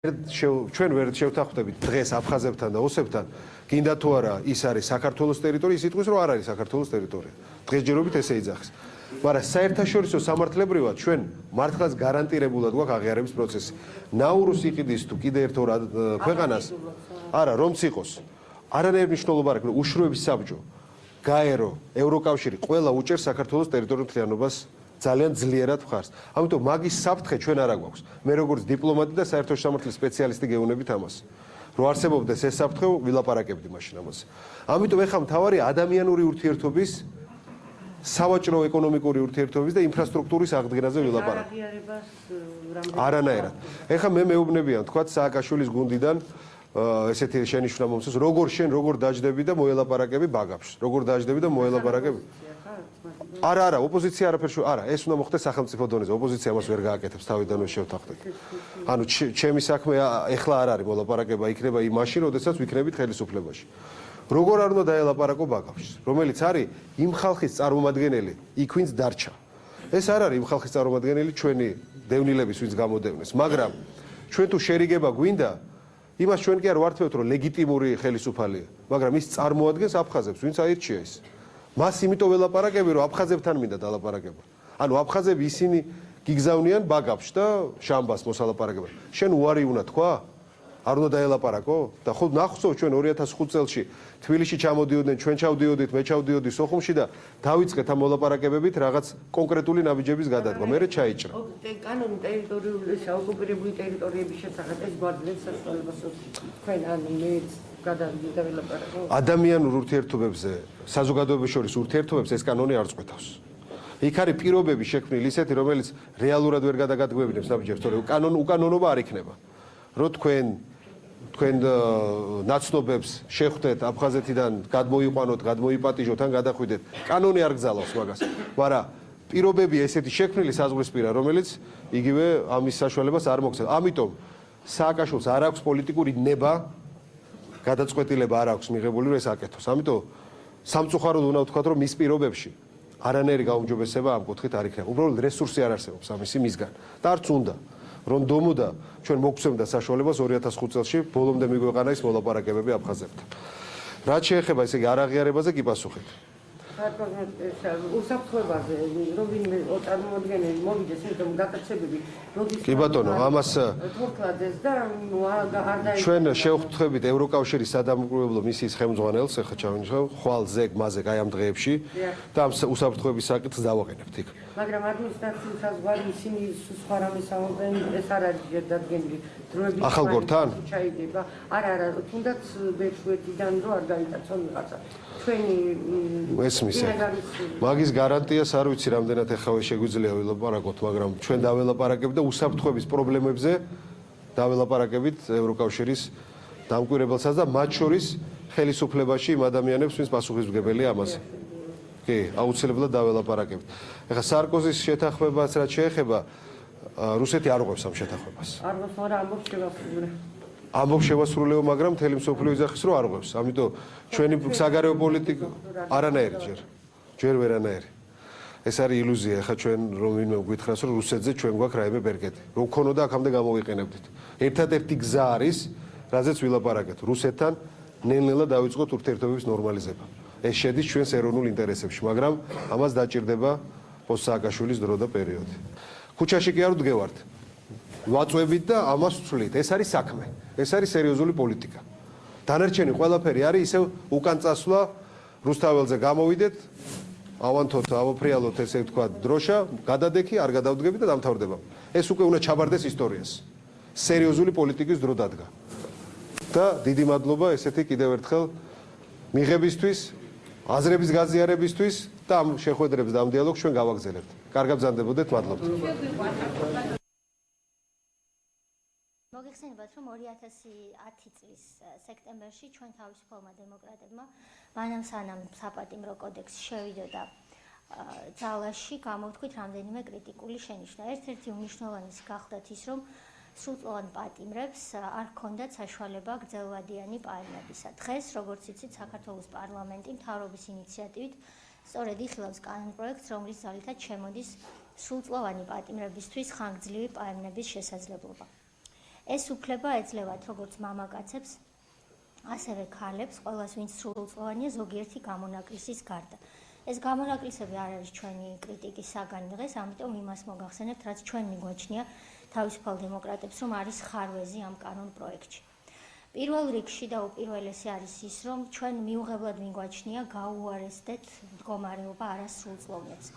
ჩვენ ვერ შევთანხმდებით დღეს აფხაზებთან და ოსებთან, გინდა თუ არა ის არის საქართველოს ტერიტორია, ის იტყვის რომ არ არის საქართველოს ტერიტორია. დღესჯერობით ესე იძახის. მაგრამ საერთაშორისო სამართლებრივად ჩვენ მართლაც გარანტირებულად გვაქვს აღიარების პროცესი. ნაურუს იყიდის თუ კიდე ერთ ორ ქვეყანას, არა, რომც იყოს. არანაირი მნიშვნელობა არ აქვს, უშროების საბჭო, გაერო, ევროკავშირი, ყველა უჭერს საქართველოს ტერიტორიულ მთლიანობას ძალიან ძლიერად მხარს. ამიტომ მაგის საფრთხე ჩვენ არ აგვაქვს. მე როგორც დიპლომატი და საერთო სამართლის სპეციალისტი გეუბნებით ამას. რომ არსებობდეს ეს საფრთხე, ვილაპარაკებდი მაშინ ამაზე. ამიტომ ეხლა მთავარი ადამიანური ურთიერთობის, სავაჭრო ეკონომიკური ურთიერთობის და ინფრასტრუქტურის აღდგენაზე ვილაპარაკებთ. არანაირად. ეხლა მე მეუბნებიან, თქვათ სააკაშვილის გუნდიდან ესეთი შენიშვნა მომწონს, როგორ დაждები და მოელაპარაკები ბაგაფშს. როგორ დაждები და მოელაპარაკები? არა, ოპოზიცია არაფერს არა, ეს უნდა მოხდეს სახელმწიფო დონეზე. ოპოზიცია ამას ვერ გააკეთებს, თავიდანვე შევთანხმდით. ანუ ჩემი საქმე ეხლა არ არის მოლაპარაკება, იქნება იმაში, როდესაც ვიქნებით ხელისუფლებაში. როგორ არ უნდა დაელაპარაკო ბაგაფშს, რომელიც არის იმ ხალხის წარმომადგენელი, იქ ვინც დარჩა. ეს არ არის იმ ხალხის წარმომადგენელი ჩვენი დევნილების, ვინც გამოდევნეს, მაგრამ ჩვენ თუ შერიგება გვინდა, იმას ჩვენ კი არ ვართმევთ, რომ ლეგიტიმური ხელისუფალია, მაგრამ ის წარმოადგენს აფხაზებს, ვინც აირჩია ის. მას იმიტომ ველაპარაკები, რომ აფხაზებთან მინდა დალაპარაკება. ანუ აფხაზები ისინი გიგზავნიან ბაგაფშს და შამბას მოსალაპარაკება. შენ უარი უნდა თქვა? არ უნდა დაელაპარაკო? და ხო ნახსოვ ჩვენ 2005 წელში თბილისში ჩამოდიოდნენ, ჩვენ ჩავდიოდით, მე ჩავდიოდი სოხუმში და დავიწყეთ ამ მოლაპარაკებებით რაღაც კონკრეტული ნაბიჯების გადადგმა. მერე ჩაიჭრა. კანონი ტერიტორიული ოკუპირებული ტერიტორიების შესახებ ეს გვაძლევს საშუალებას თქვენ ან მეც გადავიდა ველაპარაკო. ადამიანურ ურთიერთობებზე, საზოგადოების შორის ურთიერთობებს ეს კანონი არ წყვეტავს. იქ არის პირობები შექმნილი ისეთი, რომელიც რეალურად ვერ გადაგადგმებინებს ნაბიჯებს, თორემ უკანონობა არ იქნება. რომ თქვენ ნაცნობებს შეხვდეთ აფხაზეთიდან, გადმოიყვანოთ, გადმოიპატიჟოთ ან გადახვიდეთ. კანონი არ გძალავს მაგას. მაგრამ პირობები ესეთი შექმნილი საზღვრისპირა, რომელიც იგივე ამის საშუალებას არ მოგცემს. ამიტომ სააკაშვილს არ აქვს პოლიტიკური ნება, გადაწყვეტილება არ აქვს მიღებული, რომ ეს აკეთოს. ამიტომ სამწუხაროდ უნდა ვთქვათ, რომ მის პირობებში არანაირი გაუმჯობესება ამ კუთხით არ იქნება. უბრალოდ რესურსი არ არსებობს ამისი მისგან. და არც უნდა რომ დომოდა ჩვენ მოგცემდა საშუალებას 2005 წელში ბოლომდე მიგვეყანა ის მოლაპარაკებები აფხაზებთან. რაც შეეხება ესე იგი არაღიარებაზე კი პასუხით. უსაფრთხოებაზე რომ ვინმე წარმომადგენელი მოვიდეს იმიტომ გაკეთებები როდის კი ბატონო ამას თურქლადეს და ჩვენ შევხვდებით ევროკავშირის სადამკვირვებლო მისიის ხელმძღვანელს ახლა ჩავინიშნავ ხვალ ზეგ მაზეგ აი ამ დღეებში და ამ უსაფრთხოების საკითხს დავაყენებთ იქ. მაგრამ ადმინისტრაციის საზღვარი ისინი სხვა რამეს ამბობენ ეს არ არის დადგენილი დროებით ახალგორთან ჩაიდება არა თუნდაც ბეჭვეთიდან რო არ გაიტაცონ რაღაცა ჩვენი ესმის მაგის გარანტიას არ ვიცი რამდენად ეხავე შეგვიძლია ველაპარაკოთ მაგრამ ჩვენ დაველაპარაკებთ და უსაფრთხოების პრობლემებზე დაველაპარაკებით ევროკავშირის დამკვირვებელსაც და მათ შორის ხელისუფლებაში იმ ადამიანებს ვინც პასუხისმგებელია ამაზე კი აუცილებლად დაველაპარაკებთ ეხლა სარკოზის შეთანხმებას რაც შეეხება რუსეთი არ უყვებს ამ შეთანხმებას არ უყვებს მაგრამ ამბობს შევასრულე ამბობს შევასრულეო მაგრამ მთელი მსოფლიო იძახის რომ არ უყვებს ამიტომ ჩვენი საგარეო პოლიტიკა არანაირი ჯერ ვერანაირი ეს არის ილუზია ეხლა ჩვენ რომ ვინმე გვითხრას რომ რუსეთზე ჩვენ გვაქვს რაიმე ბერგეთი რომ ქონოდა აქამდე გამოვიყენებდით ერთადერთი გზა არის რაზეც ვილაპარაკეთ რუსეთთან ნელ-ნელა დავიწყოთ ურთიერთობების ნორმალიზება ეს შედის ჩვენს ეროვნულ ინტერესებში მაგრამ ამას დაჭირდება პოსტ-სააკაშვილის დრო და პერიოდი ქუჩაში კი არ ვდგევართ ვაწვევით და ამას ვცვლით ეს არის საქმე ეს არის სერიოზული პოლიტიკა დანარჩენი ყველაფერი არის ისევ უკან წასვლა რუსთაველზე გამოვიდეთ ავანთოთ ავოფრიალოთ ესე ვთქვა დროშა გადადექი არ გადავდგები და დამთავრდება ეს უკვე უნდა ჩაბარდეს ისტორიას სერიოზული პოლიტიკის დრო დადგა და დიდი მადლობა ესეთი კიდევ ერთხელ მიღებისთვის აზრების გაზიარებისთვის და ამ შეხვედრებს და ამ დიალოგს ჩვენ გავაგზავნებთ კარგად ბრძანდებოდეთ მადლობთ მოგეხსენებათ რომ 2010 წლის სექტემბერში ჩვენ თავისუფალმა დემოკრატებმა მანამ სანამ საპატიმრო კოდექსი შევიდოდა ძალაში გამოვთქვით რამდენიმე კრიტიკული შენიშვნა ერთ-ერთი უმნიშვნელოვანესი გახლდათ ის რომ სრულწლოვან პატიმრებს არ ჰქონდათ საშუალება გრძელვადიანი პაემებისა. დღეს, როგორც იცით, საქართველოს პარლამენტი მთავრობის ინიციატივით სწორედ იხილავს კანონპროექტს, რომლის ძალითაც შემოდის სრულწლოვანი პატიმრებისთვის ხანგრძლივი პაემების შესაძლებლობა. ეს უფლება ეძლევათ როგორც მამაკაცებს, ასევე ქალებს, ყველას ვინც სრულწლოვანია ზოგიერთი გამონაკლისის გარდა. ეს გამონაკლისები არ არის ჩვენი კრიტიკის საგანი დღეს, ამიტომ იმას მოგახსენებთ, რაც ჩვენ მიგვაჩნია თავისუფალ დემოკრატებს, რომ არის ხარვეზი ამ კანონ პროექტში. პირველ რიგში და უპირველესი არის ის, რომ ჩვენ მიუღებლად მიგვაჩნია გაუარესდეთ მდგომარეობა არასრულწლოვნებს.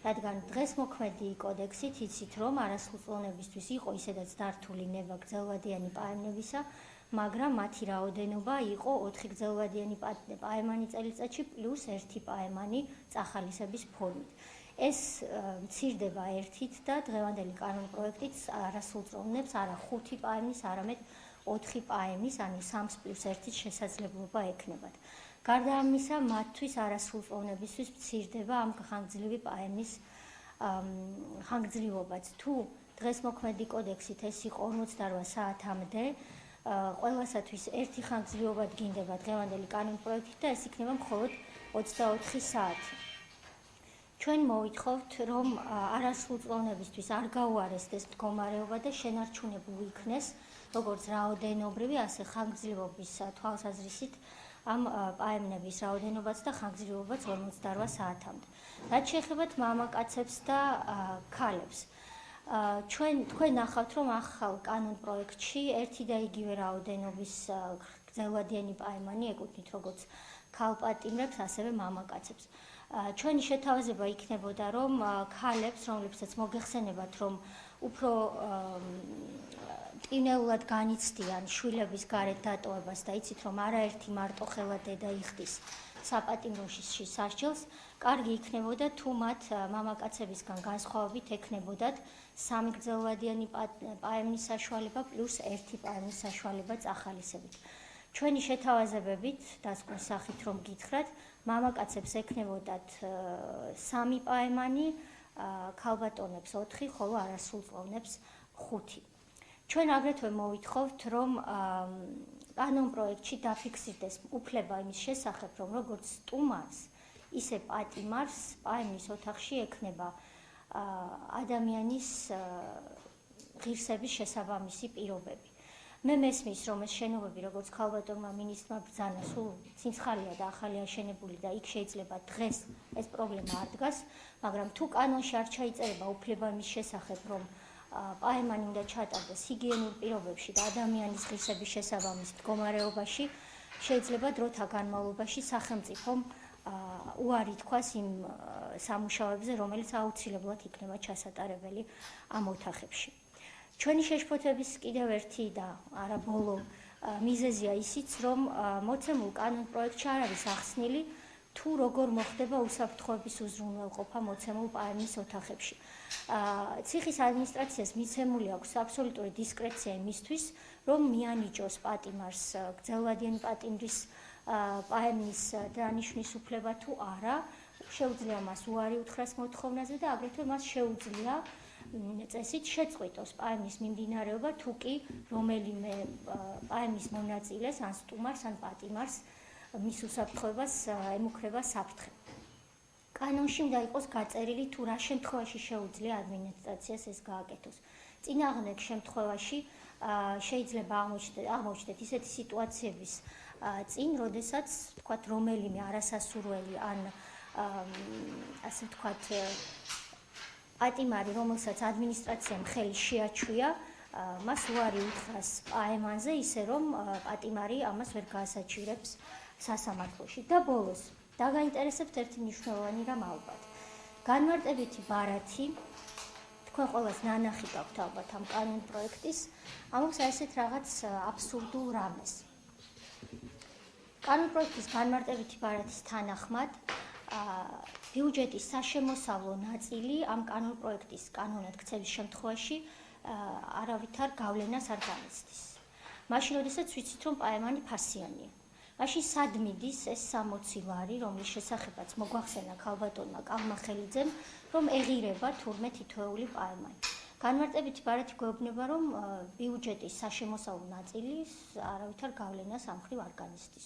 რადგან დღეს მოქმედი კოდექსით იცით, რომ არასრულწლოვნებისთვის იყო ისედაც დართული ნება გრძელვადიანი პაემნებისა, მაგრამ მათი რაოდენობა იყო 4 გრძელვადიანი პაემანი წელიწადში პლუს 1 პაემანი წახალისების ფორმით. ეს მცირდება ერთით და დღევანდელი კანონ პროექტით არასრულწლოვნებს არა 5 პაემნის, არამედ 4 პაემის, ანუ 3+1-ის შესაძლებლობა ექნებათ. გარდა ამისა, მათთვის არასრულწლოვნებისთვის მცირდება ამ ხანგრძლივი პაემის ხანგრძლივობაც. თუ დღეს მოქმედი კოდექსით ეს იყო 48 საათამდე, ყველასათვის ერთი ხანგრძლივობა დგინდება დღევანდელი კანონ პროექტით და ეს იქნება მხოლოდ 24 საათი. ჩვენ მოვითხოვთ, რომ არასრულწლოვნებისთვის არ გაუარესდეს მდგომარეობა და შენარჩუნებული იქნეს როგორც რაოდენობრივი, ასე ხანგრძლივობის თვალსაზრისით ამ პაემნების რაოდენობაც და ხანგრძლივობაც 48 საათამდე. რაც შეეხებათ მამაკაცებს და ქალებს. თქვენ ნახავთ, რომ ახალ კანონ პროექტში ერთი და იგივე რაოდენობის გრძელვადიანი პაემანი ეკუთვნით როგორც ქალპატიმრებს, ასევე მამაკაცებს. ჩვენი შეთავაზება იქნებოდა, რომ ქალებს, რომლებსაც მოგეხსენებათ, რომ უფრო მტკივნეულად განიცდიან შვილების გარეთ დატოვებას და იცით, რომ არაერთი მარტოხელა დედა იხდის საპატიმროში სასჯელს, კარგი იქნებოდა თუ მათ მამაკაცებისგან განსხვავებით ექნებოდათ 3 გრძელვადიანი პაემნის საშუალება პლუს 1 პაემნის საშუალება წახალისებით. ჩვენი შეთავაზებებით, დასკვნის სახით რომ გითხრათ, მამაკაცებს ექნებოდათ 3 პაემანი, ქალბატონებს 4, ხოლო არასრულწლოვნებს 5. ჩვენ აგრეთვე მოვითხოვთ, რომ კანონ პროექტში დაფიქსირდეს უფლება იმის შესახებ, რომ როგორც სტუმარს, ისე პატიმარს პაემნის ოთახში ექნება ადამიანის ღირსების შესაბამისი პირობები. მე მესმის, რომ ეს შენობები, როგორც ქალბატონმა მინისტრმა ბრძანა, სულ ცინცხალია და ახალი აშენებული და იქ შეიძლება დღეს ეს პრობლემა არ დგას, მაგრამ თუ კანონში არ ჩაიწერება უფლება იმის შესახებ, რომ პაემანი უნდა ჩატარდეს ჰიგიენურ პირობებში და ადამიანის ღირსების შესაბამის მდგომარეობაში, შეიძლება დროთა განმავლობაში სახელმწიფომ უარი თქვას იმ სამუშაოებზე, რომელიც აუცილებლად იქნება ჩასატარებელი ამ ოთახებში. ჩვენი შეშფოთების კიდევ ერთი და არა ბოლო მიზეზია ისიც, რომ მოცემულ კანონ პროექტში არ არის ახსნილი, თუ როგორ მოხდება უსაფრთხოების უზრუნველყოფა მოცემულ პაემნის ოთახებში. ციხის ადმინისტრაციას მიცემული აქვს აბსოლუტური დისკრეცია იმისთვის, რომ მიანიჭოს პატიმარს გრძელვადიანი პატიმრის პაემნის დანიშვნის უფლება თუ არა, შეუძლია მას უარი უთხრას მოთხოვნაზე და აგრეთვე მას შეუძლია წესით შეწყვიტოს პაემნის მიმდინარეობა, თუ კი რომელიმე პაემნის მონაწილეს, ან სტუმარს, ან პატიმარს მის უსაფრთხოებას ემუქრება საფრთხე. კანონში უნდა იყოს გაწერილი, თუ რა შემთხვევაში შეუძლია ადმინისტრაციას ეს გააკეთოს. წინააღმდეგ შემთხვევაში შეიძლება აღმოჩნდეთ ისეთი სიტუაციების წინ, როდესაც თქვათ რომელიმე არასასურველი ან ასე ვთქვათ პატიმარი, რომელსაც ადმინისტრაციამ ხელი შეაჩვია, მას უარი უთხრას პაემანზე, ისე რომ პატიმარი ამას ვერ გაასაჩივრებს სასამართლოში. და ბოლოს დაგაინტერესებთ ერთი მნიშვნელოვანი რამ ალბათ. განმარტებითი ბარათი, თქვენ ყველას ნანახი გაქვთ ალბათ ამ კანონ პროექტის, ამობს ასეთ რაღაც აბსურდულ რამეს. კანონ პროექტის განმარტებითი ბარათის თანახმად ბიუჯეტის საშემოსავლო ნაწილი ამ კანონ პროექტის კანონად ქცევის შემთხვევაში არავითარ გავლენას არ განიცდის. მაშინ, როდესაც ვიცით, რომ პაემანი ფასიანია. მაშინ სად მიდის ეს 60 ლარი, რომლის შესახებაც მოგვახსენა ქალბატონმა კალმახელიძემ, რომ ეღირება თურმე თითოეული პაემანი. განმარტებითი ბარათი გვეუბნება, რომ ბიუჯეტის საშემოსავლო ნაწილი არავითარ გავლენას ამ მხრივ არ განიცდის.